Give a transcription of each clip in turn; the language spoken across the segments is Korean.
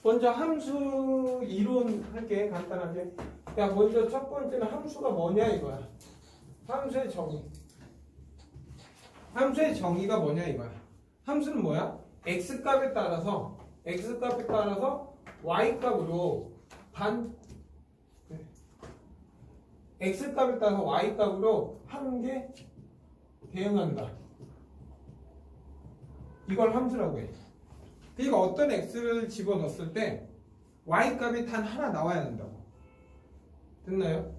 먼저 함수 이론 할게. 간단하게. 야, 먼저 첫 번째는 함수가 뭐냐 이거야. 함수의 정의. 함수의 정의가 뭐냐 이거야. 함수는 뭐야? x값에 따라서 y값으로 x값에 따라서 y값으로 한 개 대응한다. 이걸 함수라고 해. 그러니까 어떤 x를 집어넣었을 때 y값이 단 하나 나와야 된다고. 됐나요?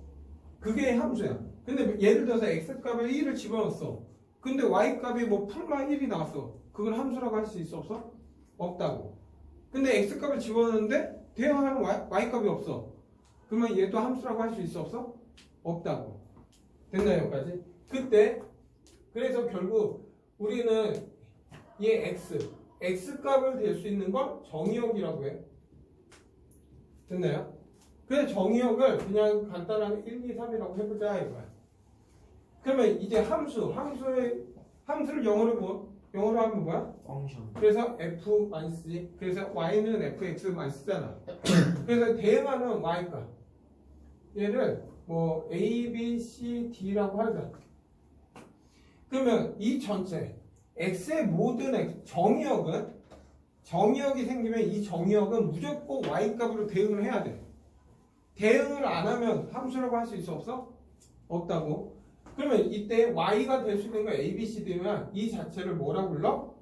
그게 함수야. 근데 예를 들어서 x값에 1을 집어넣었어. 근데 y값이 뭐 풀마 1이 나왔어. 그걸 함수라고 할 수 있어 없어? 없다고. 근데 x값을 집어넣었는데 대응하는 y값이 없어. 그러면 얘도 함수라고 할 수 있어 없어? 없다고. 됐나요? 여기까지? 그때 그래서 결국 우리는 얘 x값을 댈 수 있는 걸 정의역이라고 해. 됐나요? 그래서 정의역을 그냥 간단하게 1, 2, 3이라고 해보자 이거야. 그러면 이제 함수를 영어로 하면 뭐야? 펑션. 그래서 f-c. 그래서 y는 fx만 쓰잖아. 그래서 대응하는 y값. 얘를 뭐 a, b, c, d라고 하자. 그러면 이 전체 x의 모든 정의역이 생기면 이 정의역은 무조건 y값으로 대응을 해야 돼. 대응을 안 하면 함수라고 할 수 있어 없어? 없다고. 그러면 이때 y가 될 수 있는 거 a, b, c, d면 이 자체를 뭐라고 불러?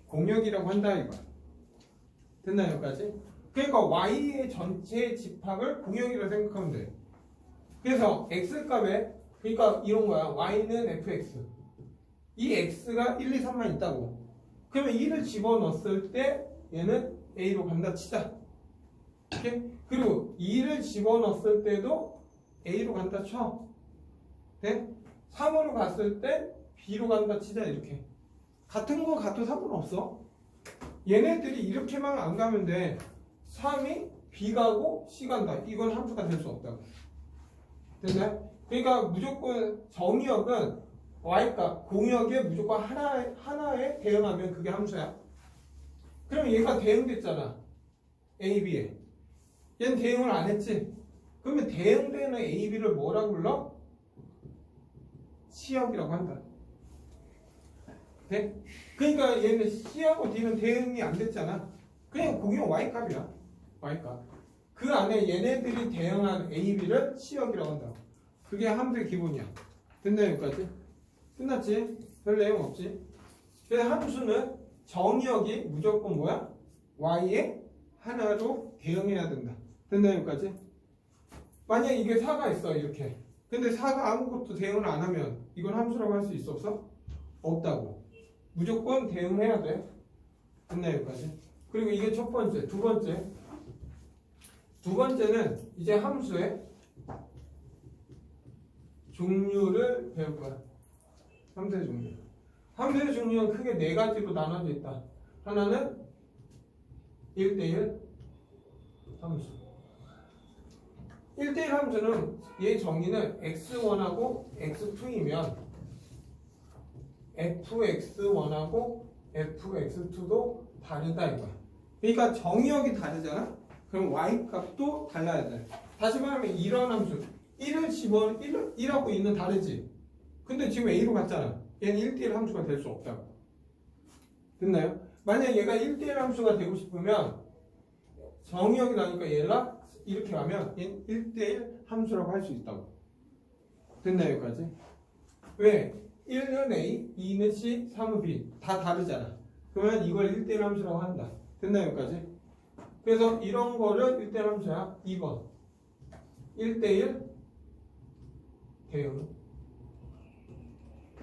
공역이라고 한다 이거야. 됐나요 여기까지? 그러니까 y의 전체 집합을 공역이라고 생각하면 돼. 그래서 x값에 그러니까 이런 거야. y는 fx. 이 x가 1, 2, 3만 있다고. 그러면 1을 집어넣었을 때 얘는 a로 간다 치자. 오케이? 그리고 2를 집어넣었을 때도 a로 간다 쳐. 네? 3으로 갔을 때 b로 간다 치자 이렇게. 같은 거 같아도 상관없어. 얘네들이 이렇게만 안 가면 돼. 3이 b 가고 c 간다. 이건 함수가 될 수 없다고. 됐나요? 그러니까 무조건 정의역은 y값, 공역에 무조건 하나에 대응하면 그게 함수야. 그럼 얘가 대응됐잖아. a, b에. 얘는 대응을 안 했지. 그러면 대응되는 a, b를 뭐라고 불러? C역이라고 한다. 네? 그러니까 얘는 C하고 D는 대응이 안 됐잖아. 그냥 공역 Y값이야. Y값. 그 안에 얘네들이 대응한 A, B를 C역이라고 한다. 그게 함수의 기본이야. 됐나요? 여기까지? 끝났지? 별 내용 없지? 그래서 함수는 정의역이 무조건 뭐야? Y에 하나로 대응해야 된다. 됐나요? 여기까지? 만약 이게 4가 있어 이렇게. 근데 4가 아무것도 대응을 안 하면 이건 함수라고 할 수 있어 없어? 없다고. 무조건 대응해야 돼. 됐나요? 여기까지? 그리고 이게 첫 번째. 두 번째는 이제 함수의 종류를 배울 거야. 함수의 종류. 함수의 종류는 크게 네 가지로 나눠져 있다. 하나는 1대1 함수. 1대1 함수는 얘 정의는 x1하고 x2이면 fx1하고 fx2도 다르다 이거야. 그러니까 정의역이 다르잖아? 그럼 y값도 달라야 돼. 다시 말하면 이런 함수 1하고 2는 다르지? 근데 지금 a로 갔잖아. 얘는 1대1 함수가 될 수 없다고. 됐나요? 만약 얘가 1대1 함수가 되고 싶으면 정의역이 나니까 얘가 이렇게 가면 얘는 1대1 함수라고 할 수 있다고. 됐나요? 여기까지? 왜? 1은 A, 2는 C, 3은 B 다 다르잖아. 그러면 이걸 1대1 함수라고 한다. 됐나요? 여기까지? 그래서 이런 거를 1대1 함수야. 2번 1대1 대응.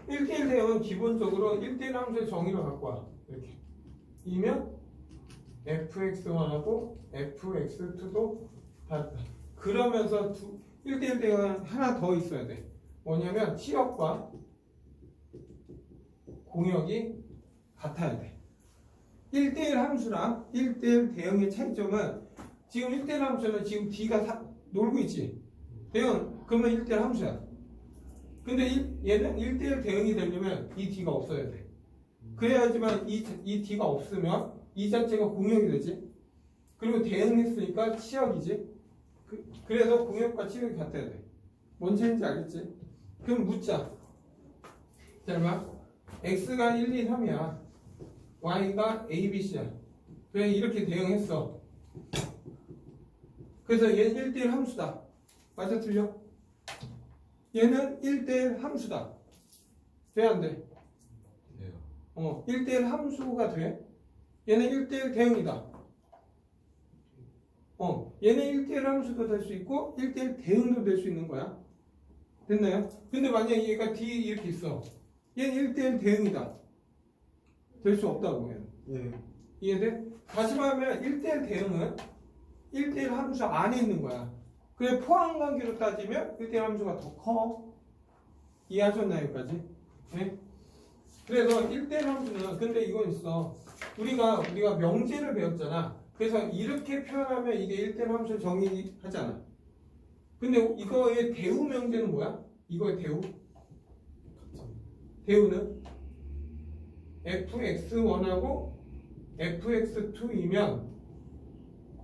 1대1 대응은 기본적으로 1대1 함수의 정의를 갖고 와. 이렇게. 이면 fx1하고 fx2도 다르다. 그러면서 1대1 대응은 하나 더 있어야 돼. 뭐냐면 C역과 공역이 같아야 돼. 1대1 함수랑 1대1 대응의 차이점은 지금 1대1 함수는 지금 D가 놀고 있지. 대응 그러면 1대1 함수야. 근데 얘는 1대1 대응이 되려면 이 D가 없어야 돼. 그래야지만 이 D가 없으면 이 자체가 공역이 되지. 그리고 대응했으니까 치역이지. 그래서 공역과 치역이 같아야 돼. 뭔 차이인지 알겠지? 그럼 묻자. 자, 봐. x가 1, 2, 3이야. y가 a, b, c야. 그냥 이렇게 대응했어. 그래서 얘는 1대1 함수다. 맞아, 틀려? 얘는 1대1 함수다. 돼, 안 돼? 돼요. 1대1 함수가 돼. 얘는 1대1 대응이다. 얘는 1대1 함수도 될 수 있고 1대1 대응도 될 수 있는 거야. 됐나요? 근데 만약에 얘가 D 이렇게 있어. 얘는 1대1 대응이다. 될 수 없다고 얘는. 네. 이해돼? 다시 말하면 1대1 대응은 1대1 함수 안에 있는 거야. 그래 포함 관계로 따지면 1대1 함수가 더 커. 이해하셨나요? 여기까지? 네? 그래서 1대1 함수는 근데 이건 있어. 우리가 명제를 배웠잖아. 그래서 이렇게 표현하면 이게 1대1 함수를 정의하잖아. 근데 이거의 대우 명제는 뭐야? 이거의 대우? 대우는 fx1하고 fx2이면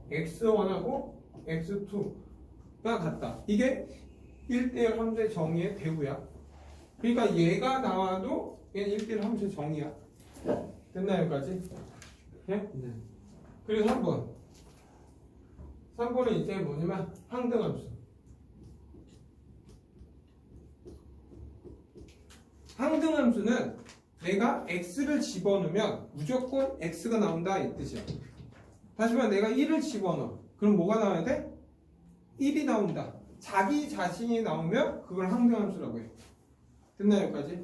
x1하고 x2가 같다. 이게 1대1 함수의 정의의 대우야. 그러니까 얘가 나와도 얘는 1대1 함수의 정의야. 됐나요? 여기까지? 예? 네. 그리고 3번은 이제 뭐냐면 항등함수. 항등함수는 내가 x를 집어넣으면 무조건 x가 나온다 이 뜻이야. 다시 말해 내가 1을 집어넣어. 그럼 뭐가 나와야 돼? 1이 나온다. 자기 자신이 나오면 그걸 항등함수라고 해. 됐나요? 여기까지?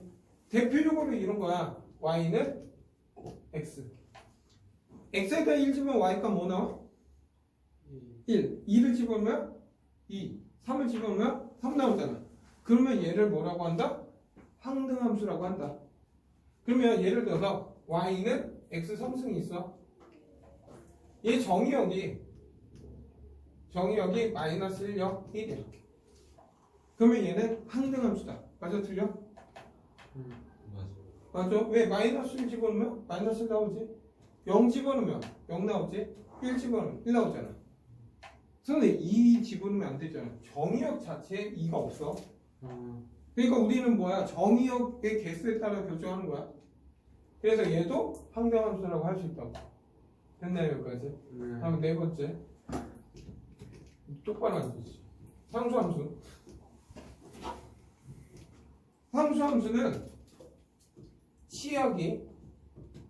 대표적으로 이런 거야. y는 x. x에다 1 집으면 y가 뭐 나와? 1. 2를 집으면 2. 3을 집으면 3 나오잖아. 그러면 얘를 뭐라고 한다? 항등함수라고 한다. 그러면 예를 들어서 y는 x 3승이 있어. 얘 정의역이 마이너스 1역 1이야. 그러면 얘는 항등함수다. 맞아, 틀려? 맞아. 맞아. 왜? 마이너스 1 집어넣으면 마이너스 1 나오지. 0 집어넣으면 0 나오지. 1 집어넣으면 1 나오잖아. 근데 2 집어넣으면 안 되잖아. 정의역 자체에 2가 없어. 그러니까 우리는 뭐야? 정의역의 개수에 따라 결정하는 거야. 그래서 얘도 항등함수라고 할 수 있다고. 됐나요? 여기까지? 네. 다음 네 번째. 똑바로 앉으시. 상수함수. 상수함수는 치역이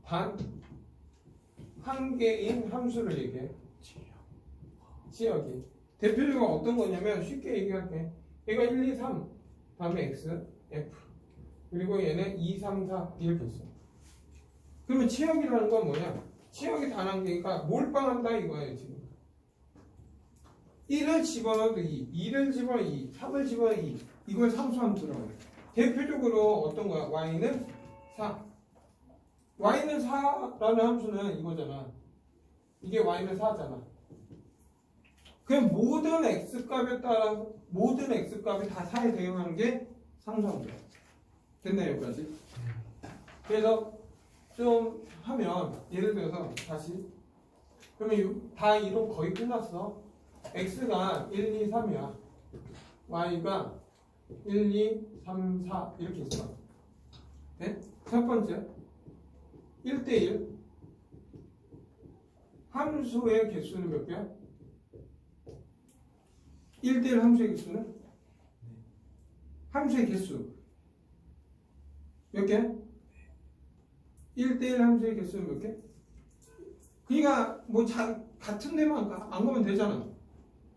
단 한 개인 함수를 얘기해. 치역이. 대표적으로 어떤 거냐면 쉽게 얘기할게. 얘가 1, 2, 3 다음에 x, f 그리고 얘는 2, 3, 4 이렇게 있어. 그러면 치역이라는 건 뭐냐? 치역이 단 한 개니까 몰빵한다 이거예요 지금. 1을 집어넣어도 2, 2를 집어넣어 2, 3을 집어넣어 2 이걸 상수함수라고 해. 대표적으로 어떤 거야? y는 4 y는 4라는 함수는 이거잖아. 이게 y는 4잖아. 그냥 모든 x값에 따라 모든 x값이 다 4에 대응하는 게 상수함수야. 됐나요? 여기까지? 그래서 좀 하면 예를 들어서 다시 그러면 다 이론 거의 끝났어. x가 1, 2, 3이야. y가 1, 2, 3, 4 이렇게 있어. 네? 첫 번째 1대1 함수의 개수는 몇 개야? 1대1 함수의 개수는? 함수의 개수 몇 개? 1대1 함수의 개수는 몇 개? 그러니까 뭐 같은 데만 안 가면 되잖아.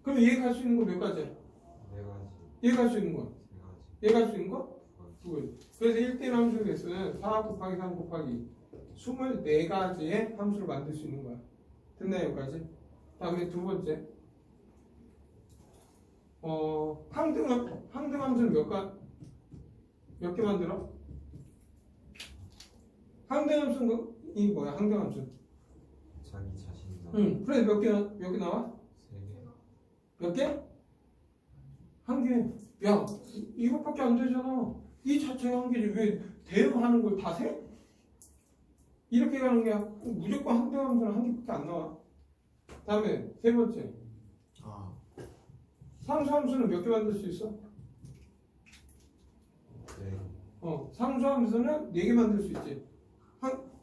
그럼 얘 갈 수 있는 거 몇 가지야? 네 가지. 얘 갈 수 있는 거? 세 가지. 얘 갈 수 있는 거? 두 가지. 2. 그래서 1대1 함수의 개수는 4 곱하기 3 곱하기 24가지의 함수를 만들 수 있는 거야. 됐나요? 여기까지? 다음에 두 번째 항등함수는 몇 개 만들어? 항등함수는 이 뭐야? 항등함수. 자기 자신이 나. 응. 그래 몇 개 나와? 세 개. 몇 개? 한 개. 야, 이것밖에 안 되잖아. 이 자체가 한 개지 왜 대응하는 걸 다 세? 이렇게 가는 게 무조건 항등함수는 한 개밖에 안 나와. 다음에 세 번째. 아, 상수함수는 몇 개 만들 수 있어? 네. 상수함수는 4개 만들 수 있지.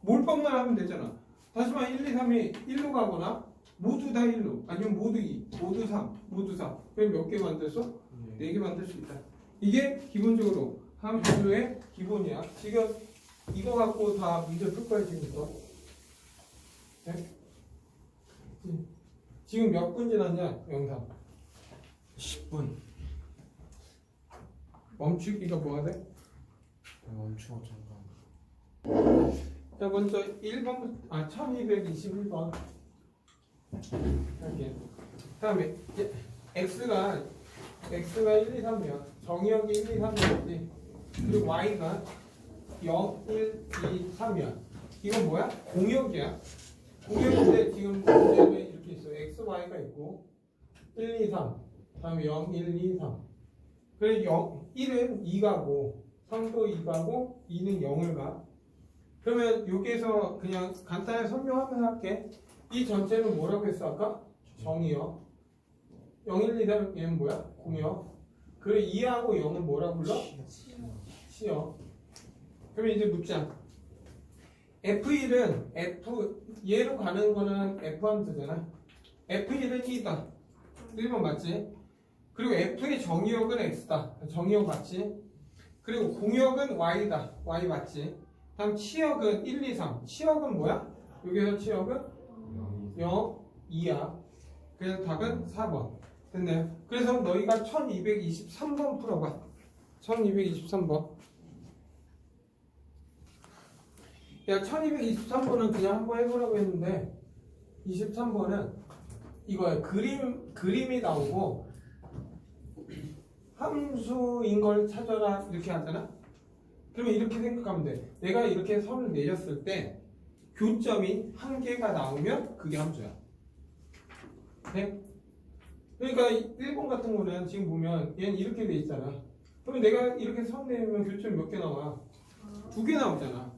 몰빵만 하면 되잖아. 다시 말해 1, 2, 3이 1로 가거나 모두 다 1로 아니면 모두 2, 모두 3, 모두 4. 그럼 몇 개 만들었어? 4개 만들 수 있다. 이게 기본적으로 함수의 기본이야. 지금 이거 갖고 다 문제 풀 거야 지금부터. 네? 지금 몇 분 지났냐 영상? 10분. 멈추기가 뭐가 돼? 멈추고 잠깐. 자 먼저 1번 1221번 할게. 다음에 x가 1, 2, 3이야. 정의역이 1, 2, 3이었지. 그리고 y가 0, 1, 2, 3이야. 이건 뭐야? 공역이야. 공역인데 지금 문제는 이렇게 있어. x, y가 있고 1, 2, 3 다음에 0, 1, 2, 3 그래서 1은 2가고 3도 2가고 2는 0을 가. 그러면 여기에서 그냥 간단하게 설명하면서 할게. 이 전체는 뭐라고 했어 아까? 정의역. 0, 1, 2, 3 얘는 뭐야? 공역. 그리고 2하고 0은 뭐라 불러? 시역. 그러면 이제 묻자. F1은 얘로 가는 거는 F 함수잖아. F1은 2다. 1번 맞지? 그리고 F의 정의역은 X다. 정의역 맞지? 그리고 공역은 Y다. Y 맞지? 다음 치역은 1, 2, 3. 치역은 뭐야? 여기서 치역은 0, 2야. 그래서 답은 4번. 됐네요. 그래서 너희가 1223번 풀어봐. 1223번. 야, 1223번은 그냥 한번 해보라고 했는데 23번은 이거야. 그림이 나오고 함수인 걸 찾아라 이렇게 하잖아. 그러면 이렇게 생각하면 돼. 내가 이렇게 선을 내렸을 때 교점이 한 개가 나오면 그게 함수야. 네? 그러니까 1번 같은 거는 지금 보면 얘는 이렇게 돼 있잖아. 그러면 내가 이렇게 선 내면 교점이 몇 개 나와? 2개 나오잖아.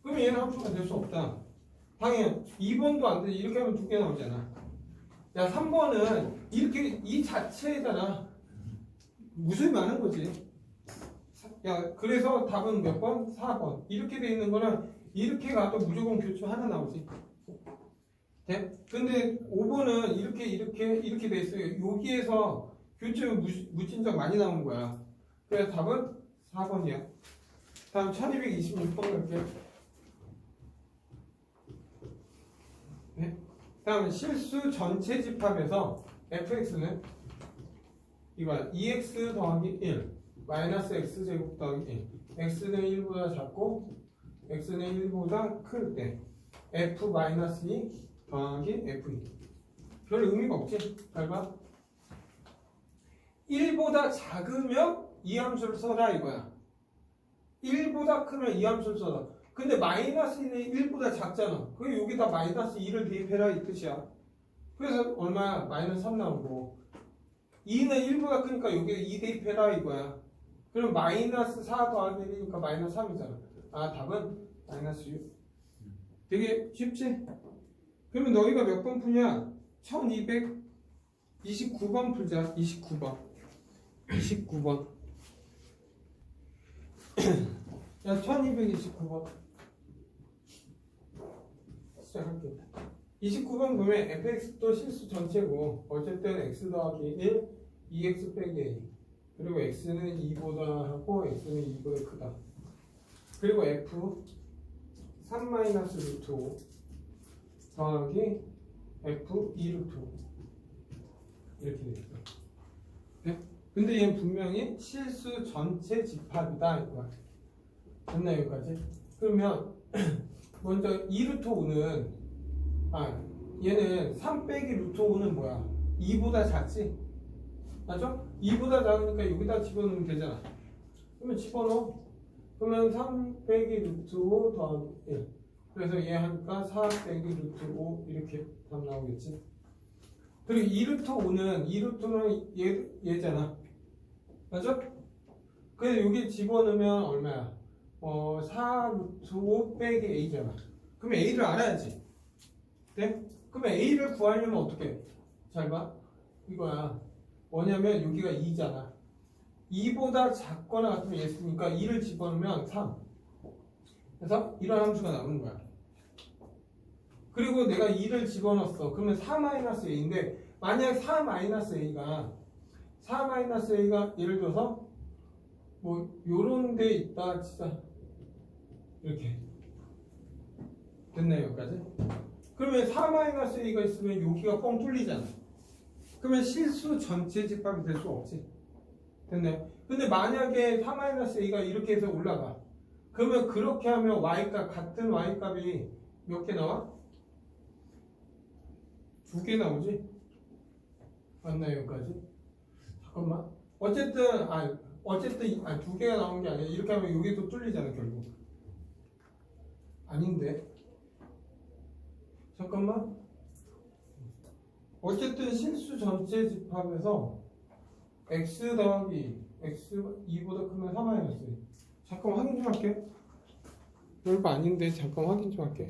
그러면 얘는 함수가 될 수 없다. 당연 2번도 안 돼. 이렇게 하면 2개 나오잖아. 야 3번은 이렇게 이 자체잖아. 무수히 많은 거지. 야 그래서 답은 몇 번? 4번. 이렇게 돼 있는 거는 이렇게 가도 무조건 교점 하나 나오지. 네? 근데 5번은 이렇게 돼 있어요. 여기에서 교점이 무진장 많이 나오는 거야. 그래서 답은 4번이야. 다음 1226번 갈게요. 네? 다음 실수 전체 집합에서 fx는 이거야. 2x 더하기 1 마이너스 x제곱 더하기 1 x는 1보다 작고 x는 1보다 클 때 f 마이너스 2 더하기 f2 별 의미가 없지? 잘 봐. 1보다 작으면 이 함수를 써라 이거야. 1보다 크면 이 함수를 써라. 근데 마이너스 1이 1보다 작잖아. 그럼 여기다 마이너스 2를 대입해라 이 뜻이야. 그래서 얼마야? 마이너스 3 나오고 2는 1보다 크니까 여기에 2 대입해라 이거야. 그럼 마이너스 4 더하기 1이니까 마이너스 3이잖아. 아 답은 마이너스 6. 되게 쉽지? 그러면 너희가 몇 번 푸냐? 1229번 풀자. 29번. 야 1229번 시작할게. 29번 보면 fx도 실수 전체고 어쨌든 x 더하기 1 2x 빼기 a 그리고 x는 2보다 하고 x는 2보다 크다. 그리고 f 3 마이너스 루트 5 더하기 f 2 루트 5 이렇게 돼 있어. 네? 근데 얘는 분명히 실수 전체 집합이다 이거야. 됐나 여기까지? 그러면 먼저 2 루트 5는 얘는 3 빼기 루트 5는 뭐야? 2보다 작지? 맞죠? 2보다 작으니까 여기다 집어넣으면 되잖아. 그러면 집어넣어. 그러면 3 빼기 루트 5 더하기 1 그래서 얘 하니까 4 빼기 루트 5 이렇게 답 나오겠지? 그리고 2 루트 5는 얘잖아. 맞죠? 그래서 여기 집어넣으면 얼마야? 4 루트 5 빼기 a잖아. 그럼 a를 알아야지. 네? 그럼 그러면 A를 구하려면 어떻게 해? 잘 봐. 이거야. 뭐냐면 여기가 2잖아. 2보다 작거나 같으면 예스니까 2를 집어넣으면 3. 그래서 이런 함수가 나오는 거야. 그리고 내가 2를 집어넣었어. 그러면 4-a인데 만약 4-a가 4-a가 예를 들어서 뭐 요런 데 있다 진짜 이렇게 됐나요 여기까지? 그러면 4-a가 있으면 여기가 뻥 뚫리잖아. 그러면 실수 전체 집합이 될 수 없지. 됐나요? 근데 만약에 4-a가 이렇게 해서 올라가. 그러면 그렇게 하면 y값 같은 y값이 몇 개 나와? 2개 나오지? 맞나요 여기까지? 잠깐만. 어쨌든 2개가 나온 게 아니라 이렇게 하면 여기도 뚫리잖아 결국. 아닌데. 잠깐만. 어쨌든 실수 전체 집합에서 x 더하기 x 2보다 크면 3-1. 잠깐 확인 좀 할게. 별거 아닌데 잠깐 확인 좀 할게.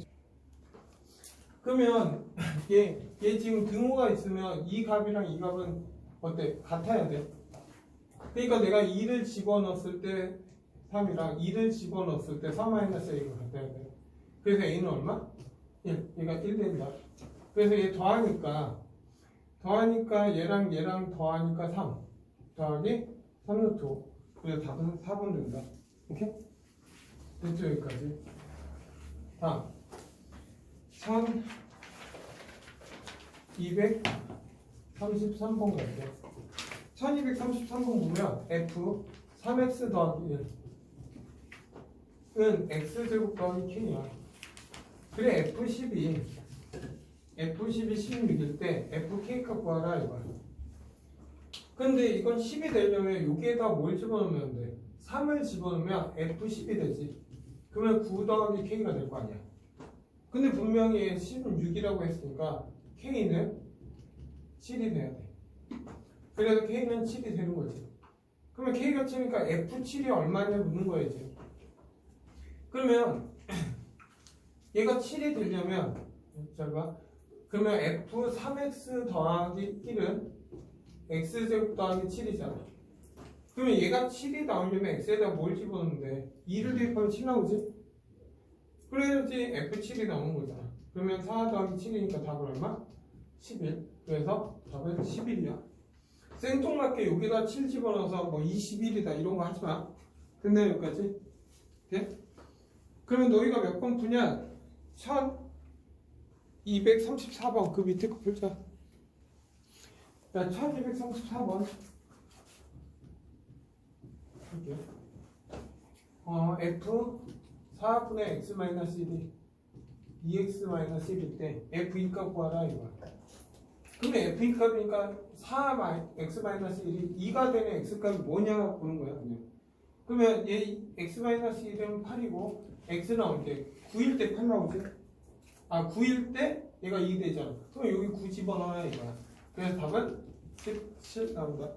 그러면 얘 지금 등호가 있으면 이 값이랑 이 값은 어때? 같아야 돼. 그러니까 내가 2를 집어넣었을 때 3이랑 2를 집어넣었을 때 3-a가 같아야 돼. 그래서 a는 얼마? 1. 얘가 1 된다. 그래서 얘 더하니까 얘랑 더하니까 3 더하기 3루트 5. 그래서 답은 4번 된다. 오케이? 됐죠 여기까지? 다음 1233번 갈게. 1233번 보면 f 3x 더하기 1은 x제곱 더하기 k야. 그래 f12 16일 때 fk값 구하라 이거야. 근데 이건 10이 되려면 여기에다 뭘 집어넣으면 돼? 3을 집어넣으면 f10이 되지. 그러면 9 더하기 k가 될 거 아니야. 근데 분명히 16이라고 했으니까 k는 7이 돼야 돼. 그래서 k는 7이 되는 거지. 그러면 k가 7이니까 f7이 얼마냐 묻는 거야 이제. 그러면 얘가 7이 되려면 잘 봐. 그러면 f3x 더하기 1은 x제곱 더하기 7이잖아. 그러면 얘가 7이 나오려면 x에다 뭘 집어넣는데 2를 대입하면 7 나오지? 그래야지 f7이 나오는 거잖아. 그러면 4 더하기 7이니까 답은 얼마? 11. 그래서 답은 11이야. 생뚱맞게 여기다 7 집어넣어서 뭐 21이다 이런 거 하지 마. 됐나요 여기까지? 네? 그러면 너희가 몇 번 푸냐? 1234번 그 밑에 거 풀자. 야 1234번 할게요. f 4분의 x-1이 2x-1일 때 f2 값 구하라 이거야. 그러면 f2 값이니까 4x-1이 2가 되는 x값이 뭐냐 보는 거야 그냥. 그러면 얘 x-1은 8이고 x 나올 때 9일 때 8 나오지? 9일 때 얘가 2 되잖아. 그럼 여기 9 집어넣어야 이거야. 그래서 답은 17 나온다.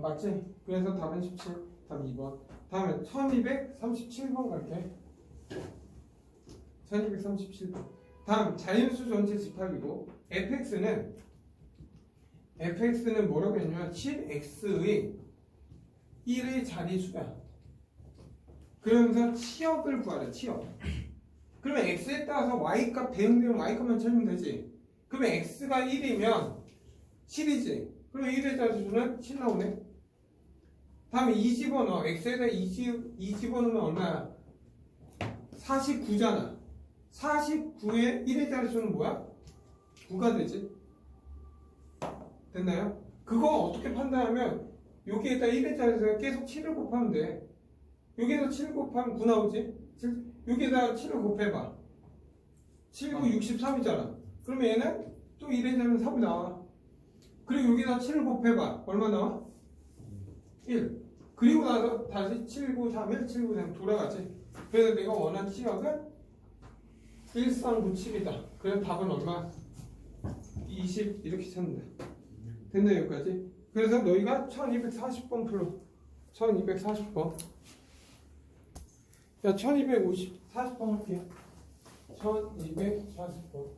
맞지? 그래서 답은 17. 답 2번. 다음에 1237번 갈게. 1237번. 다음 자연수 전체 집합이고 fx는 뭐라고 했냐면 7x의 1의 자리수야. 그러면서 치역을 구하래. 치역. 그러면 x에 따라서 y값 대응되면 y값만 찾으면 되지. 그러면 x가 1이면 7이지. 그럼 1의 자리수는 7 나오네. 다음에 2 집어넣어. x에다 2 집어넣으면 얼마야? 49잖아. 49의 1의 자리수는 뭐야? 9가 되지. 됐나요? 그거 어떻게 판단하면 여기에다 1의 자리수가 계속 7을 곱하면 돼. 여기에서 7 곱하면 9 나오지? 여기에다 7을 곱해봐. 7, 9, 63이잖아. 그러면 얘는 또 1의 자리는 3이 나와. 그리고 여기다 7을 곱해봐. 얼마 나와? 1. 그리고 나서 다시 7, 9, 3, 1, 7, 9, 3 돌아가지. 그래서 내가 원하는 치역은 1397이다. 그래서 답은 얼마? 20 이렇게 찾는다. 됐나요 여기까지? 그래서 너희가 1240번 풀어. 1240번. 야 1240번 할게요. 1240번.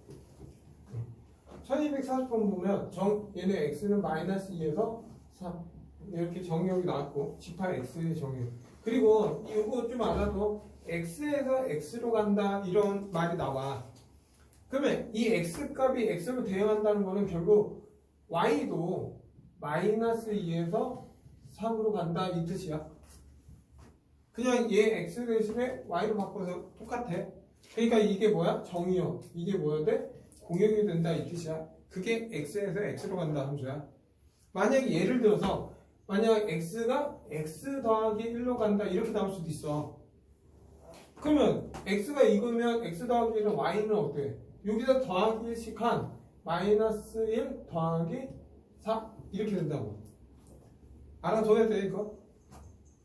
1240번 보면 얘네 x는 마이너스 2에서 3 이렇게 정의역이 나왔고 지파 x의 정의역. 그리고 이거 좀 알아도 x에서 x로 간다 이런 말이 나와. 그러면 이 x 값이 x로 대응한다는 거는 결국 y도 마이너스 2에서 3으로 간다 이 뜻이야. 그냥 얘 x 대신에 y로 바꿔서 똑같아. 그러니까 이게 뭐야? 정의역. 이게 뭐야 돼? 공역이 된다 이 뜻이야. 그게 x에서 x로 간다 함수야. 만약에 예를 들어서 만약 x가 x 더하기 1로 간다 이렇게 나올 수도 있어. 그러면 x가 이거면 x 더하기 1은 y는 어때? 여기다 더하기 1씩 한 마이너스 1 더하기 4 이렇게 된다고. 알아둬야 돼 이거.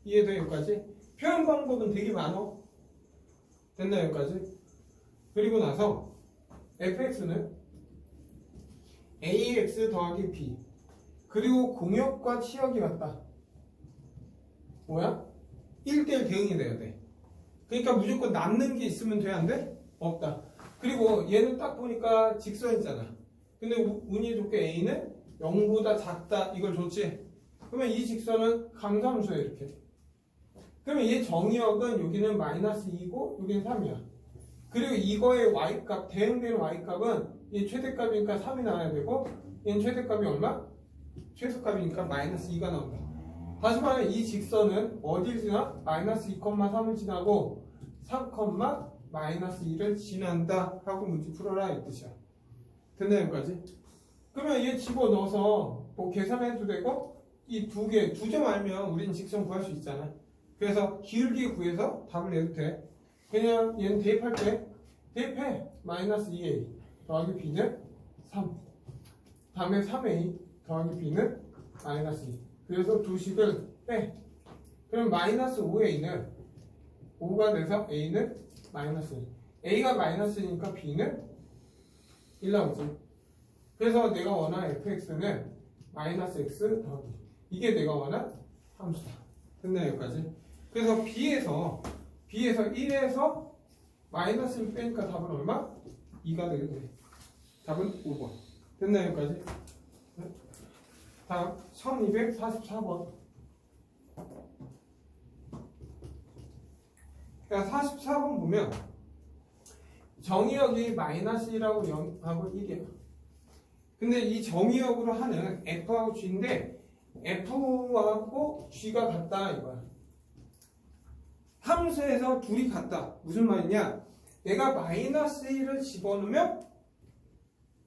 이해돼 여기까지? 표현 방법은 되게 많어. 됐나 여기까지? 그리고 나서 fx는 ax 더하기 b 그리고 공역과 치역이 같다. 뭐야? 1대1 대응이 돼야 돼. 그러니까 무조건 남는 게 있으면 돼? 안 돼? 없다. 그리고 얘는 딱 보니까 직선이잖아. 근데 운이 좋게 a는 0보다 작다 이걸 줬지. 그러면 이 직선은 감소함수야 이렇게. 그러면 얘 정의역은 여기는 마이너스 2고 여기는 3이야. 그리고 이거의 y값 대응되는 y값은 얘 최대값이니까 3이 나와야 되고 얘는 최대값이 얼마? 최소값이니까 마이너스 2가 나온다. 다시 말해 이 직선은 어딜 지나? 마이너스 2,3을 지나고 3, 마이너스 2를 지난다 하고 문제 풀어라 이 뜻이야. 됐나 여기까지? 그러면 얘 집어넣어서 뭐 계산해도 되고 이 두 점 알면 우리는 직선 구할 수 있잖아. 그래서 기울기 구해서 답을 내도 돼. 그냥 얘는 대입할 때 대입해. 마이너스 2a 더하기 b는 3 다음에 3a 더하기 b는 마이너스 2 그래서 두 식을 빼. 그럼 마이너스 5a는 5가 돼서 a는 마이너스 1 a가 마이너스니까 b는 1 나오지. 그래서 내가 원하는 fx는 마이너스 x 더하기 이게 내가 원하는 함수다. 됐나요 여기까지? 그래서 b에서 1에서 마이너스 1 빼니까 답은 얼마? 2가 되게 돼. 답은 5번. 됐나요 여기까지? 다음 1244번. 그러니까 44번 보면 정의역이 마이너스 1하고 0하고 1이야. 근데 이 정의역으로 하는 f하고 g인데 f하고 g가 같다 이거야. 함수에서 둘이 같다. 무슨 말이냐? 내가 마이너스 1을 집어넣으면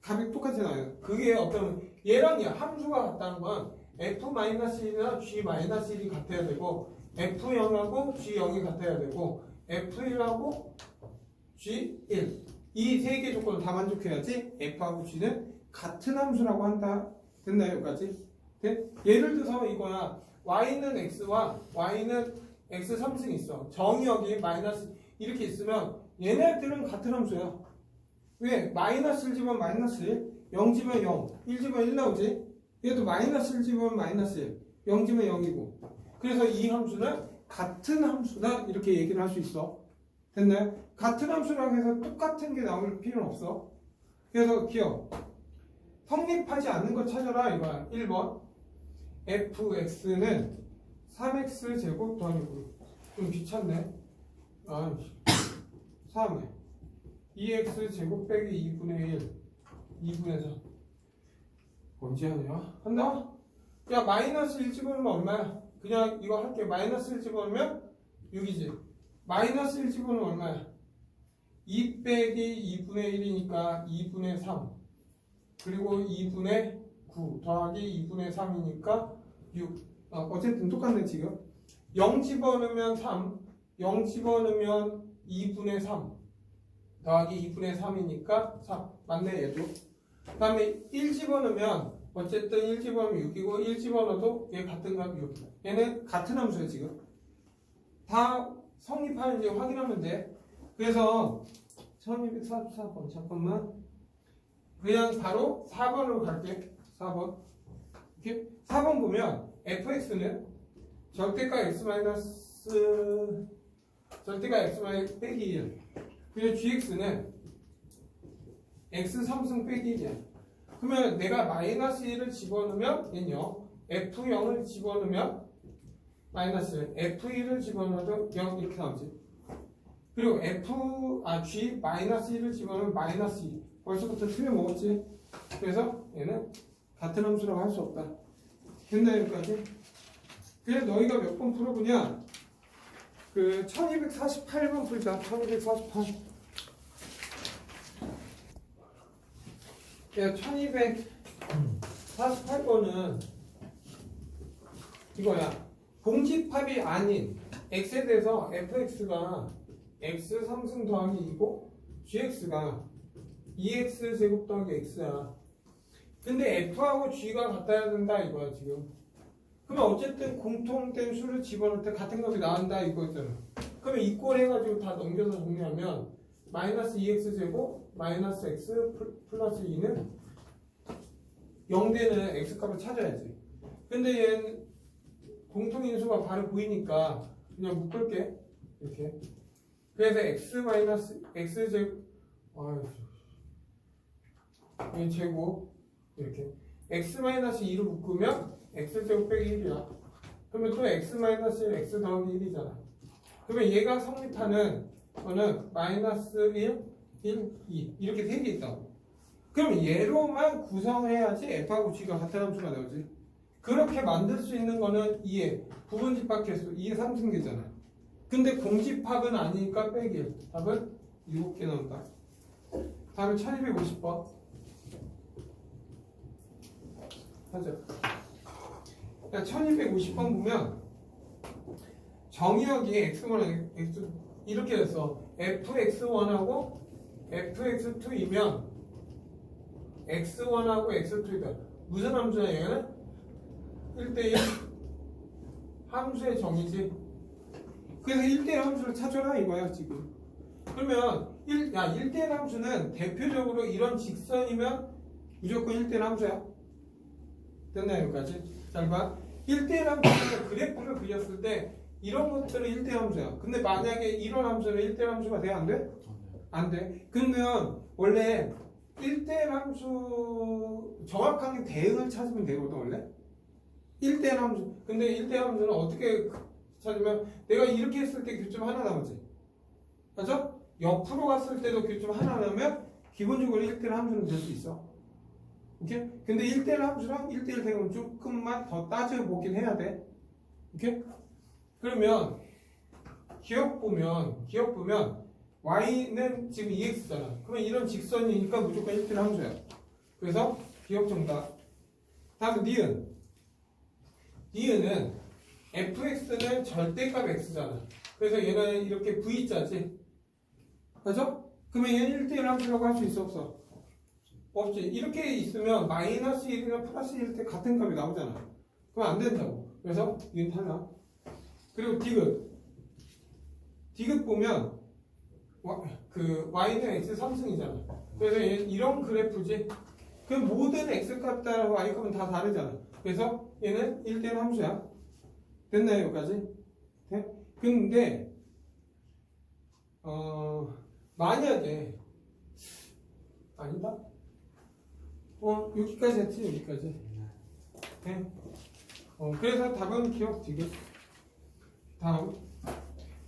값이 똑같이 나와요. 그게 어떤 얘랑이야. 함수가 같다는 건 f-1이나 g-1이 같아야 되고 f0하고 g0이 같아야 되고 f1하고 g1 이 세 개 조건을 다 만족해야지 f하고 g는 같은 함수라고 한다. 됐나요? 여기까지? 네? 예를 들어서 이거야. y는 x와 y는 x 3승 있어. 정의역이 마이너스 이렇게 있으면 얘네들은 같은 함수야. 왜? 마이너스 1 집으면 마이너스 1, 0 집으면 0, 1 집으면 1 나오지? 얘도 마이너스 1 집으면 마이너스 1, 0 집으면 0이고. 그래서 이 함수는 같은 함수다 이렇게 얘기를 할 수 있어. 됐나요? 같은 함수라고 해서 똑같은 게 나올 필요는 없어. 그래서 기억. 성립하지 않는 거 찾아라 이거야. 1번 fx는 3x 제곱 더하기 9. 좀 귀찮네. 3에 2x 제곱 빼기 2분의 1 2분의 4 언제 하냐? 한다? 야 마이너스 1 집어넣으면 얼마야? 그냥 이거 할게. 마이너스 1 집어넣으면 6이지. 마이너스 1 집어넣으면 얼마야? 2 빼기 2분의 1이니까 2분의 3 그리고 2분의 9 더하기 2분의 3이니까 6 어쨌든 똑같네 지금. 0 집어넣으면 3 0 집어넣으면 2분의 3 더하기 2분의 3이니까 4 맞네 얘도. 그 다음에 1 집어넣으면 어쨌든 1 집어넣으면 6이고 1 집어넣어도 얘 같은 값이 6. 얘는 같은 함수야 지금. 다 성립하는지 확인하면 돼. 그래서 1244번 잠깐만 그냥 바로 4번으로 갈게. 4번 이렇게 4번 보면 fx는 절대가 x 빼기 1 그리고 gx는 x 3승 빼기 1이야. 그러면 내가 마이너스 1을 집어넣으면 얘는 0, F0을 집어넣으면 마이너스 F1을 집어넣어도 0 이렇게 나오지. 그리고 G 마이너스 1을 집어넣으면 마이너스 2. 벌써부터 틀려먹었지. 그래서 얘는 같은 함수라고 할 수 없다. 됐나 여기까지? 그래서 너희가 몇 번 풀어보냐? 그 1248번 풀자. 1248. 야, 1248번은 이거야. 공집합이 아닌 x에 대해서 fx가 x 3승 더하기 2고 gx가 2x 제곱 더하기 x야. 근데 f하고 g가 같아야 된다 이거야 지금. 그러면 어쨌든 공통된 수를 집어넣을 때 같은 값이 나온다 이거잖아. 그러면 이꼴 해가지고 다 넘겨서 정리하면 마이너스 2x 제곱 마이너스 x 플러스 2는 0되는 x값을 찾아야지. 근데 얘는 공통인수가 바로 보이니까 그냥 묶을게 이렇게. 그래서 x 마이너스 x 제곱 얘 제곱 이렇게 x 마이너스 2를 묶으면 x 제곱 빼기 1이야. 그러면 또 x 마이너스 1 x 더하기 1이잖아. 그러면 얘가 성립하는 거는 마이너스 1, 1, 2 이렇게 세 개 있다고. 그럼 얘로만 구성해야지 f하고 g가 같은 함수가 나오지. 그렇게 만들 수 있는 거는 2의 부분집합 개수 2의 3승계잖아. 근데 공집합은 아니니까 빼기 1. 답은 7개 나온다. 답은 1250번. 하자. 1250번 보면 정의역이 x1, x 이렇게 됐어. fx1하고 fx2이면 x1하고 x2이다. 무슨 함수야 얘는? 1대1 함수의 정의지. 그래서 1대1 함수를 찾아라 이거야 지금. 그러면 1대1 함수는 대표적으로 이런 직선이면 무조건 1대1 함수야. 됐나요 여기까지? 잘 봐. 1대1 함수는 그래프를 그렸을 때 이런 것들은 1대1 함수야. 근데 만약에 이런 함수는 1대1 함수가 돼? 안 돼? 안 돼. 그러면 원래 1대1 함수 정확하게 대응을 찾으면 되거든 원래. 1대1 함수. 근데 1대1 함수는 어떻게 찾으면 내가 이렇게 했을 때 교점 하나 나오지. 맞죠? 옆으로 갔을 때도 교점 하나 나오면 기본적으로 1대1 함수는 될 수 있어. 오케이? 근데 1대1 함수랑 1대1 대응은 조금만 더 따져보긴 해야 돼. 오케이? 그러면 기억 보면 y는 지금 2x잖아. 그러면 이런 직선이니까 무조건 1대1 함수야. 그래서 기억 정답. 다음 니은은 fx는 절대값 x잖아. 그래서 얘는 이렇게 v자지. 맞죠? 그러면 얘는 1대1 함수라고 할 수 있어 없어? 없지. 이렇게 있으면 마이너스 1이나 플러스 1일 때 같은 값이 나오잖아. 그럼 안 된다고. 그래서 니은 탈락. 그리고 디귿 보면 그 y는 x 3승이잖아. 그래서 얘는 이런 그래프지. 그럼 모든 x값 따라 y값은 다 다르잖아. 그래서 얘는 1대1 함수야. 됐나요 여기까지? 네? 근데 만약에 아니다. 여기까지 했지 여기까지. 네? 그래서 답은 기억 디귿. 다음.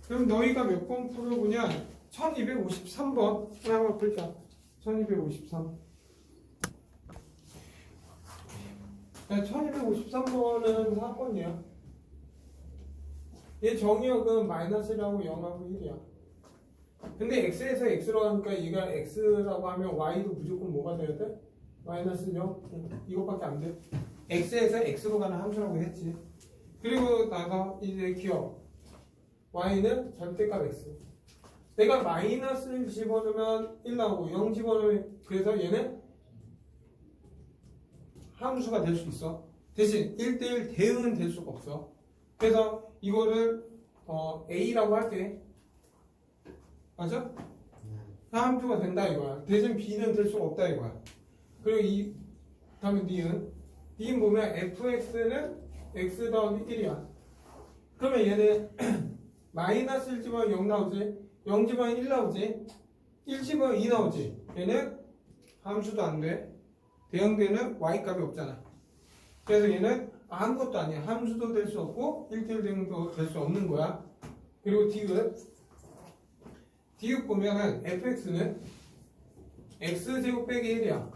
그럼 너희가 몇 번 풀어보냐? 1253번 하나 풀자. 1253. 1253번은 4번이야. 얘 정의역은 마이너스라고 0하고 1이야. 근데 x에서 x로 하니까 얘가 x라고 하면 y도 무조건 뭐가 돼야 돼? 마이너스 0? 이것밖에 안 돼. x에서 x로 가는 함수라고 했지. 그리고 나서 이제 기억. y는 절대값 x. 내가 마이너스를 집어넣으면 1 나오고 0 집어넣으면 그래서 얘는 함수가 될 수 있어. 대신 1대1 대응은 될 수가 없어. 그래서 이거를 A라고 할게. 맞아? 함수가 된다 이거야. 대신 B는 될 수가 없다 이거야. 그리고 다음에 니은 보면 fx는 x 더하기 1이야. 그러면 얘는 마이너스 1 집어넣으면 0 나오지. 0 집어넣으면 1 나오지. 1 집어넣으면 2 나오지. 얘는 함수도 안 돼. 대응되는 y값이 없잖아. 그래서 얘는 아무것도 아니야. 함수도 될 수 없고 1대1 대응도 될 수 없는 거야. 그리고 디귿 보면은 fx는 x제곱 빼기 1이야.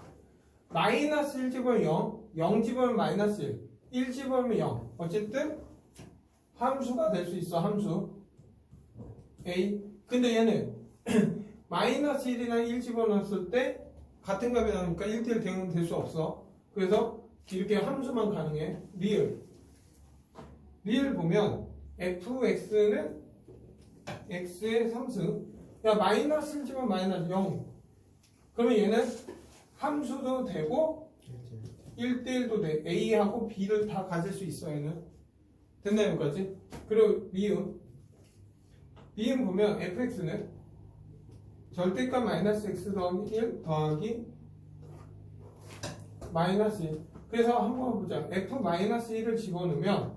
마이너스 1 집어넣으면 0, 0 집어넣으면 마이너스 1 집어넣으면 0. 어쨌든 함수가 될 수 있어. 함수 a. 근데 얘는 마이너스 1이나 1 집어넣었을 때 같은 값이 나오니까 1대1 대응은 될 수 없어. 그래서 이렇게 함수만 가능해. 리을 보면 fx는 x의 3승. 야, 마이너스 1 집어넣으면 마이너스 0. 그러면 얘는 함수도 되고 1대1도 돼. a하고 b를 다 가질 수 있어. 얘는 됐나 여기까지? 그리고 미음 보면 fx는 절대값 마이너스 x 더하기 1 더하기 마이너스 1. 그래서 한번 보자. f 마이너스 1을 집어넣으면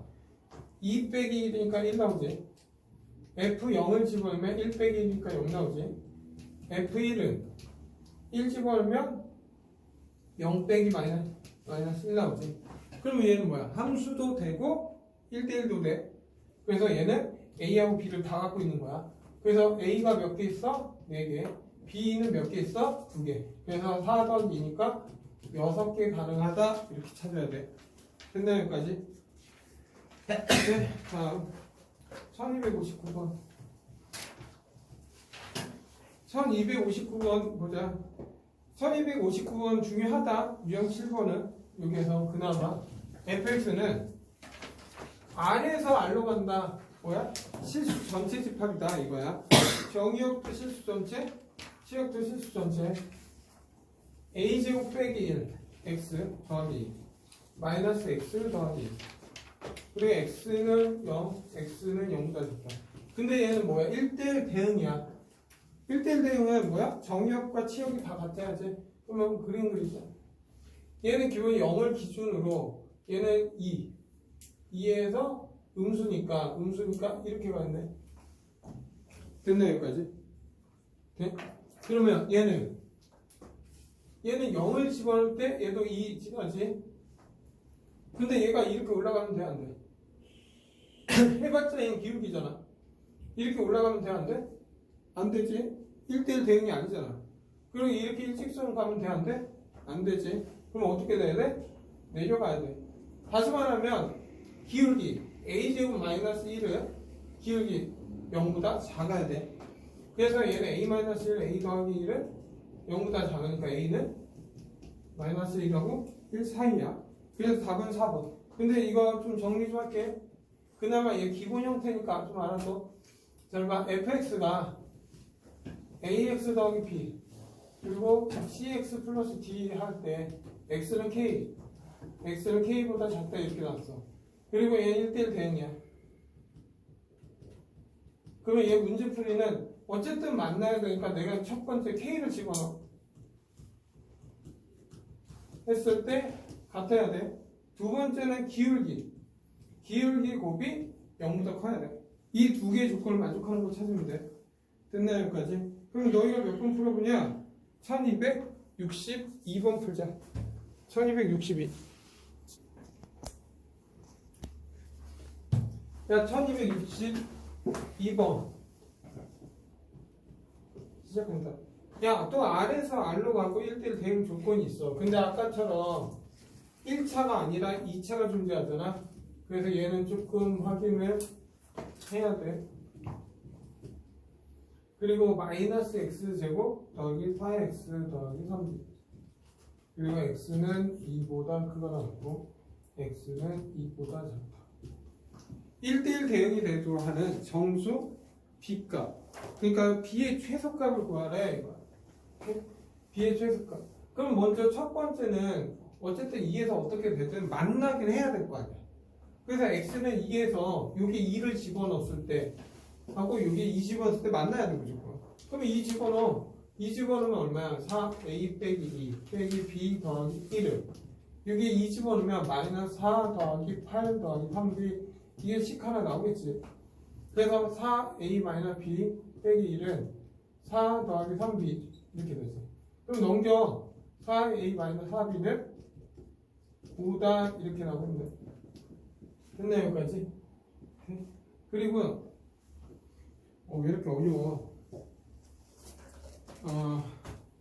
2 빼기 1이니까 1 나오지. f0을 집어넣으면 1 빼기 1이니까 0 나오지. f1은 1 집어넣으면 0 빼기 마이너스 1 나오지. 그러면 얘는 뭐야? 함수도 되고 1대1도 돼. 그래서 얘는 a하고 b를 다 갖고 있는 거야. 그래서 a가 몇 개 있어? 4개. b는 몇 개 있어? 2개. 그래서 4 더하기 2니까 6개 가능하다. 이렇게 찾아야 돼. 됐나요? 여기까지? 네, 다음 1259번 1259번 보자. 1259번 중요하다. 유형 7번은 여기에서 그나마 fx는 R에서 R로 간다. 뭐야? 실수 전체 집합이다 이거야. 정의역도 실수 전체, 치역도 실수 전체. a제곱 빼기 1 x 더하기 2 마이너스 x 더하기 2. 그리고 x는 0, x는 0다 줬다. 근데 얘는 뭐야? 1대1 대응이야. 1대1 대응은 뭐야? 정의역과 치역이 다 같아야지. 그러면 그림 그리자. 얘는 기본 0을 기준으로 얘는 2에서 음수니까 이렇게 가겠네. 됐네 여기까지? 네? 그러면 얘는 0을 집어넣을 때 얘도 2 집어넣지. 근데 얘가 이렇게 올라가면 돼 안 돼? 해봤자 얘는 기울기잖아. 이렇게 올라가면 돼 안 돼? 안 되지. 1대1 대응이 아니잖아. 그리고 이렇게 일직선 가면 돼 안 돼? 안 되지. 그럼 어떻게 돼야 돼? 내려가야 돼. 다시 말하면 기울기 a제곱 마이너스 1은 기울기 0보다 작아야 돼. 그래서 얘는 a 마이너스 1 a 더하기 1은 0보다 작으니까 a는 마이너스 1하고 1 사이야. 그래서 답은 4번. 근데 이거 좀 정리 좀 할게. 그나마 얘 기본 형태니까 좀 알아서. 자, 봐. fx가 ax 더하기 b 그리고 cx 플러스 d 할 때 x는 k보다 작다 이렇게 나왔어. 그리고 얘 1대1 대응이야. 그러면 얘 문제풀이는 어쨌든 만나야 되니까 내가 첫 번째 k를 집어넣어 했을 때 같아야 돼. 두 번째는 기울기 곱이 0보다 커야 돼. 이 두 개의 조건을 만족하는 거 찾으면 돼. 됐나요 여기까지? 그럼 너희가 몇 번 풀어보냐? 1262번 풀자. 1262. 야, 1262번 시작한다. 야, 또 R에서 R로 가고 1대1 대응 조건이 있어. 근데 아까처럼 1차가 아니라 2차가 존재하잖아. 그래서 얘는 조금 확인을 해야 돼. 그리고 마이너스 x제곱 더하기 4x 더하기 3b. 그리고 x는 2보다 크거나 같고 x는 2보다 작다. 1대1 대응이 되도록 하는 정수 b값. 그러니까 b의 최소값을 구하래. 이거. b의 최소값. 그럼 먼저 첫 번째는 어쨌든 2에서 어떻게 되든 만나긴 해야 될 거 아니야. 그래서 x는 2에서 여기 2를 집어넣었을 때 하고 여기 2 집어넣었을 때 만나야 돼 무조건. 그러면 2 집어넣어. 2 집어넣으면 얼마야? 4a 빼기 2 빼기 b 더하기 1을 여기 2 집어넣으면 마이너스 4 더하기 8 더하기 3b 뒤에 식 하나 나오겠지. 그래서 4a 마이너스 b 빼기 1은 4 더하기 3b 이렇게 되지. 그럼 넘겨. 4a 마이너스 4b는 5다 이렇게 나오면 돼. 됐나요 여기까지? 그리고 왜 이렇게 어려워?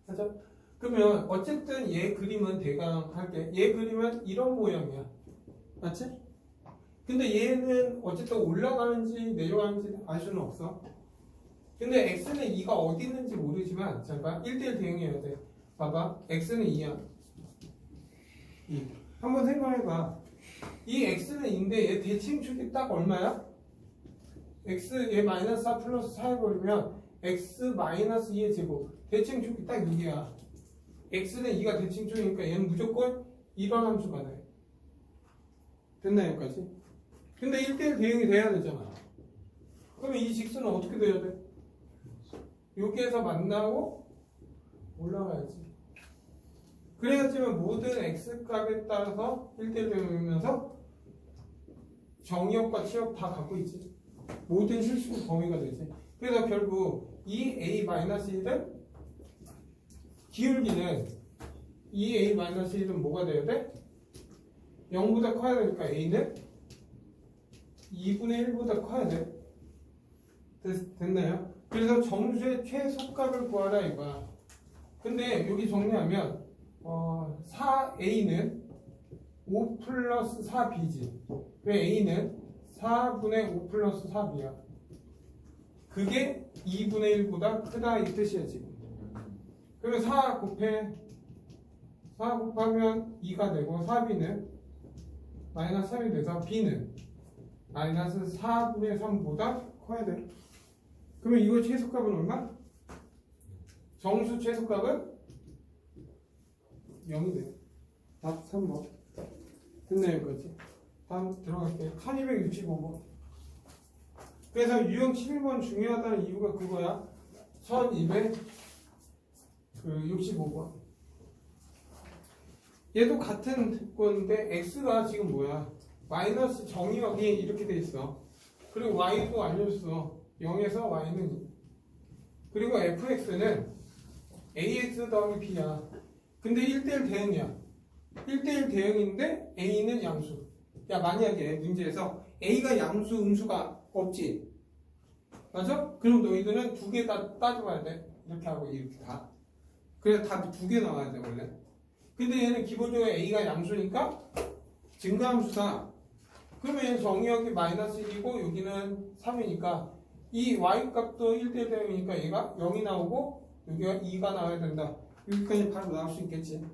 하자. 그러면 어쨌든 얘 그림은 대강 할게. 얘 그림은 이런 모양이야. 맞지? 근데 얘는 어쨌든 올라가는지 내려가는지 알 수는 없어. 근데 x는 2가 어디 있는지 모르지만 잠깐 1대1 대응해야 돼. 봐봐. x는 2야. 2. 한번 생각해봐. 이 x는 2인데 얘 대칭축이 딱 얼마야? x 얘 마이너스 4 플러스 4 해버리면 x 마이너스 2의 제곱. 대칭축이 딱 6이야. x는 2가 대칭축이니까 얘는 무조건 이런 함수가 돼. 됐나 여기까지? 근데 1대1 대응이 돼야 되잖아. 그러면 이 직선은 어떻게 돼야 돼? 여기에서 만나고 올라가야지. 그래야지만 모든 x값에 따라서 1대1 대응이면서 정의역과 치역 다 갖고 있지. 모든 실수 범위가 되지. 그래서 결국 이 a-1은 기울기는 이 a-1은 뭐가 돼야 돼? 0보다 커야 되니까 a는 2분의 1보다 커야 돼. 됐나요? 그래서 정수의 최소값을 구하라 이거야. 근데 여기 정리하면 4a는 5 플러스 4b지. 왜 a는 4분의 5 플러스 4b야. 그게 2분의 1보다 크다 이 뜻이야 지금. 그러면 4 곱하면 2가 되고 4b는 마이너스 3이 돼서 b는 마이너스 4분의 3보다 커야 돼. 그러면 이거 최소값은 얼마? 정수 최소값은 0이 돼. 답 3번. 됐나요 여기까지? 다음 들어갈게요. 1265번. 그래서 유형 11번 중요하다는 이유가 그거야. 1265번. 얘도 같은 건데 x가 지금 뭐야? 마이너스 정의역이 이렇게 돼 있어. 그리고 y도 알려줬어. 0에서 y는 그리고 fx는 ax 더하기 b야. 근데 1대1 대응이야. 1대1 대응인데 a는 양수. 야 만약에 문제에서 a가 양수 음수가 없지. 맞아? 그럼 너희들은 두 개 다 따져봐야 돼. 이렇게 하고 이렇게 다. 그래서 답이 두 개 나와야 돼 원래. 근데 얘는 기본적으로 a가 양수니까 증가함수다. 그러면 얘는 정의역이 마이너스 1이고 여기는 3이니까 이 y값도 1대1 대응이니까 얘가 0이 나오고 여기가 2가 나와야 된다. 여기까지 바로 나올 수 있겠지.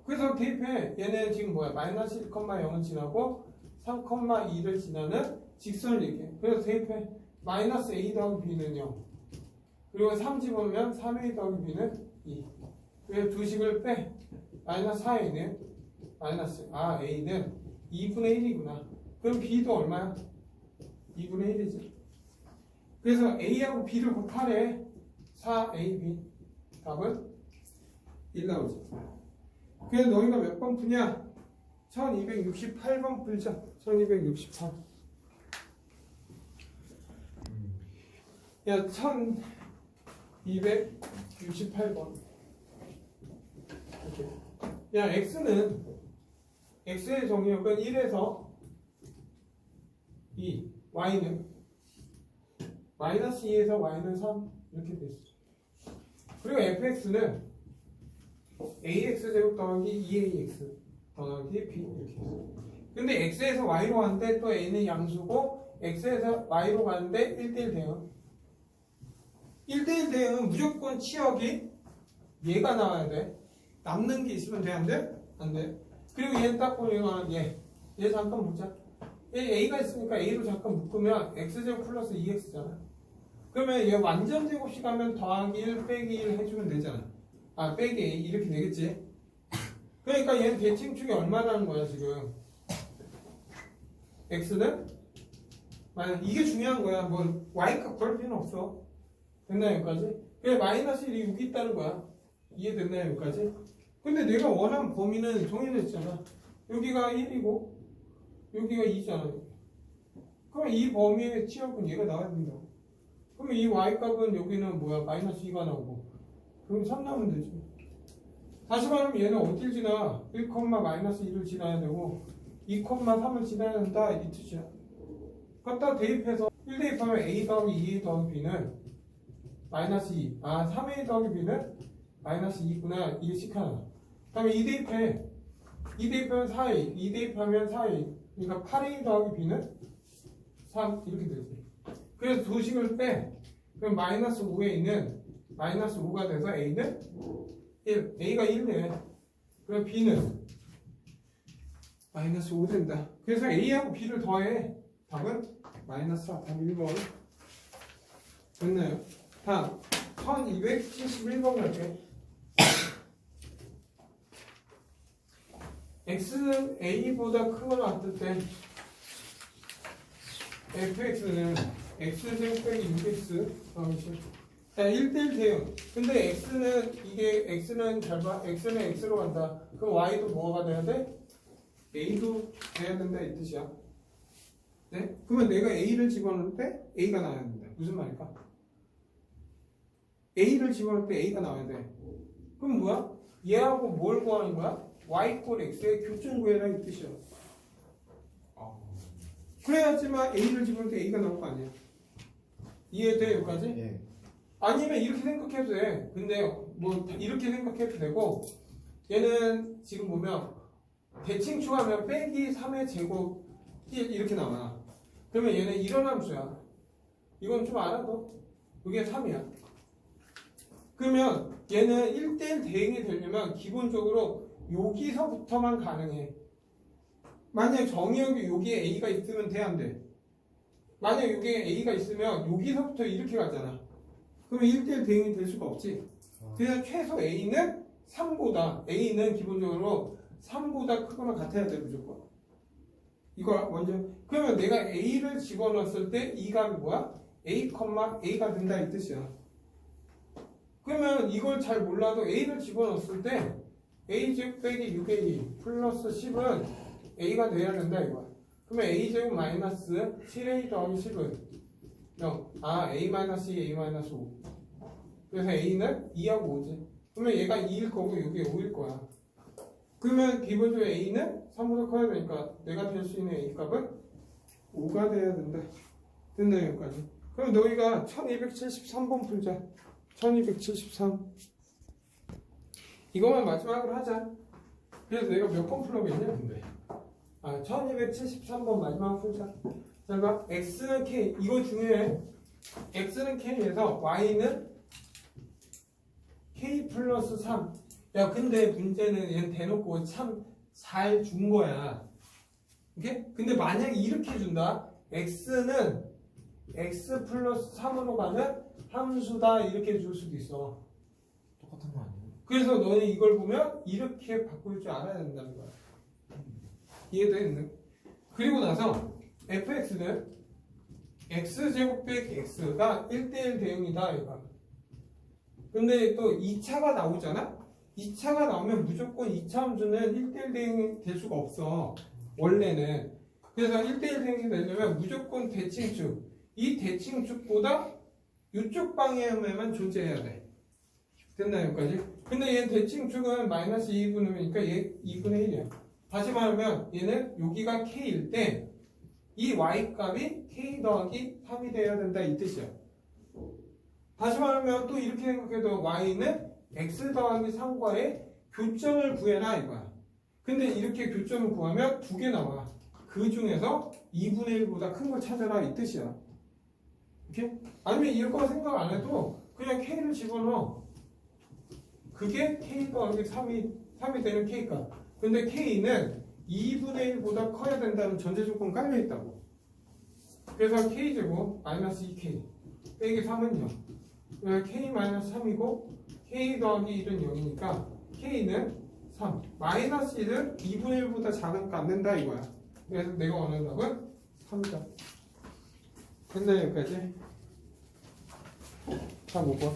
그래서 대입해. 얘는 지금 뭐야? 마이너스 1,0을 지나고 3,2를 지나는 직선을 얘기해. 그래서 대입해. 마이너스 a 더하기 b는 0. 그리고 3 집으면 3a 더하기 b는 2. 그래서 두 식을 빼. 마이너스 4a는 a는 2분의 1이구나. 그럼 b도 얼마야? 2분의 1이지. 그래서 a하고 b를 곱하래. 4ab. 답은 1 나오지. 그래서 너희가 몇 번 푸냐? 1268번 풀자. 1268. 야, 1268번. 이렇게. 야, x의 정의역은 1에서 2, y는 마이너스 2에서 y는 3 이렇게 돼 있어. 그리고 fx는 ax 제곱 더하기 2ax 더하기 b 이렇게 있어. 근데 x에서 y로 가는데 또 a는 양수고 x에서 y로 가는데 1대1 대응. 1대1 대응은 무조건 치역이 얘가 나와야 돼. 남는 게 있으면 돼? 안 돼? 안 돼. 그리고 얘는 딱 보면 얘 잠깐 보자. 얘 a가 있으니까 a로 잠깐 묶으면 x제곱 플러스 2x잖아. 그러면 얘 완전 제곱식 하면 더하기 1 빼기 1 해주면 되잖아. 빼기 a 이렇게 되겠지. 그러니까 얘는 대칭축이 얼마라는 거야 지금. x는 이게 중요한 거야. 뭐 y값 걸 필요는 없어. 됐나 여기까지? 그래 마이너스 1이 6이 있다는 거야. 이해됐나요 여기까지? 근데 내가 원하는 범위는 정해져 있잖아. 여기가 1이고 여기가 2잖아. 그럼 이 범위의 치역은 얘가 나와야 된다. 그러면 이 y값은 여기는 뭐야? 마이너스 2가 나오고 그럼 3 나오면 되지. 다시 말하면 얘는 어딜 지나? 1, 마이너스 2를 지나야 되고 2, 3을 지나야 된다 이 뜻이야. 갖다 대입해서 1 대입하면 a 더하기 2 더하기 b는 마이너스 2. 3a 더하기 b는 마이너스 2구나. 이게 식하나. 다음에 2 대입해. 2 대입하면 4a. 2 대입하면 4a. 그러니까 8a 더하기 b는 3 이렇게 되지. 그래서 두 식을 빼. 그럼 마이너스 5에 있는 마이너스 5가 돼서 a는 1. a가 1네. 그럼 b는 마이너스 5 된다. 그래서 a하고 b를 더해. 답은 마이너스 4. 답 1번. 됐나요? 다음 1271번 갈게. x는 a보다 크거나 같을 때 fx는 x제곱 빼기 6x 자 1대1 대응. 근데 x는 잘 봐. x는 x로 간다. 그럼 y도 뭐가 돼야 돼? a도 돼야 된다 이 뜻이야. 네? 그러면 내가 a를 집어넣을 때 a가 나와야 된다. 무슨 말일까? a를 집어넣을 때 a가 나와야 돼. 그럼 뭐야? 얘하고 뭘 구하는 거야? y 꼴 x의 교점 구해라 이 뜻이야. 그래야지만 a를 집어넣을 때 a가 나올 거 아니야. 이해돼 여기까지? 예. 아니면 이렇게 생각해도 돼. 근데 뭐 이렇게 생각해도 되고 얘는 지금 보면 대칭축하면 빼기 3의 제곱 이렇게 나와. 그러면 얘는 이런 함수야. 이건 좀 알아도 이게 3이야. 그러면 얘는 1대1 대응이 되려면 기본적으로 여기서부터만 가능해. 만약 정의역이 여기에 a가 있으면 돼 안 돼? 만약 여기에 a가 있으면 여기서부터 이렇게 가잖아. 그러면 1대1 대응이 될 수가 없지. 그래서 최소 a는 3보다 a는 기본적으로 3보다 크거나 같아야 돼 무조건. 이거 먼저. 그러면 내가 a를 집어넣었을 때 이 값이 뭐야? a가 된다 이 뜻이야. 그러면 이걸 잘 몰라도 a를 집어넣었을 때 a제곱 빼기 6a 플러스 10은 a가 돼야 된다 이거야. 그러면 a제곱 마이너스 7a 더하기 10은 0. a 마이너스 2, a 마이너스 5. 그래서 a는 2하고 5지. 그러면 얘가 2일 거고 여기 5일 거야. 그러면 기본적으로 a는 3보다 커야 되니까 내가 될 수 있는 a 값은 5가 돼야 된다. 됐나 여기까지? 그럼 너희가 1273번 풀자. 1273 이거만 마지막으로 하자. 그래서 내가 몇 번 풀어겠냐 근데 1273번 마지막으로 풀자. 자 봐. x는 k 이거 중요해. x는 k에서 y는 k 플러스 3. 야 근데 문제는 얘는 대놓고 참 잘 준 거야. 오케이? 근데 만약에 이렇게 준다. x는 x 플러스 3으로 가는 함수다 이렇게 줄 수도 있어. 똑같은 거 아니에요? 그래서 너는 이걸 보면 이렇게 바꿀 줄 알아야 된다는 거야. 이해돼? 그리고 나서 fx는 x제곱 빼기 x가 1대1 대응이다 이거. 근데 또 2차가 나오잖아? 2차가 나오면 무조건 2차 함수는 1대1 대응이 될 수가 없어 원래는. 그래서 1대1 대응이 되려면 무조건 대칭축, 이 대칭축보다 이쪽 방향에만 존재해야 돼. 됐나 여기까지? 근데 얘는 대칭축은 마이너스 2분의니까 얘 2분의 1이야. 다시 말하면 얘는 여기가 k일 때 이 y 값이 k 더하기 3이 돼야 된다 이 뜻이야. 다시 말하면 또 이렇게 생각해도 y는 x 더하기 3과의 교점을 구해라 이거야. 근데 이렇게 교점을 구하면 두 개 나와. 그 중에서 2분의 1보다 큰 걸 찾아라 이 뜻이야. 이렇게? 아니면 이거 생각 안 해도 그냥 k를 집어넣어. 그게 k 더하기 3이 되는 k값. 근데 k는 2분의 1보다 커야 된다는 전제 조건 깔려 있다고. 그래서 k제곱 마이너스 2k 빼기 3은 0. k 마이너스 3이고 k 더하기 1은 0이니까 k는 3. 마이너스 1은 2분의 1보다 작으니까 안 된다 이거야. 그래서 내가 원하는 답은 3이다. 됐나요 여기까지? 자 5번.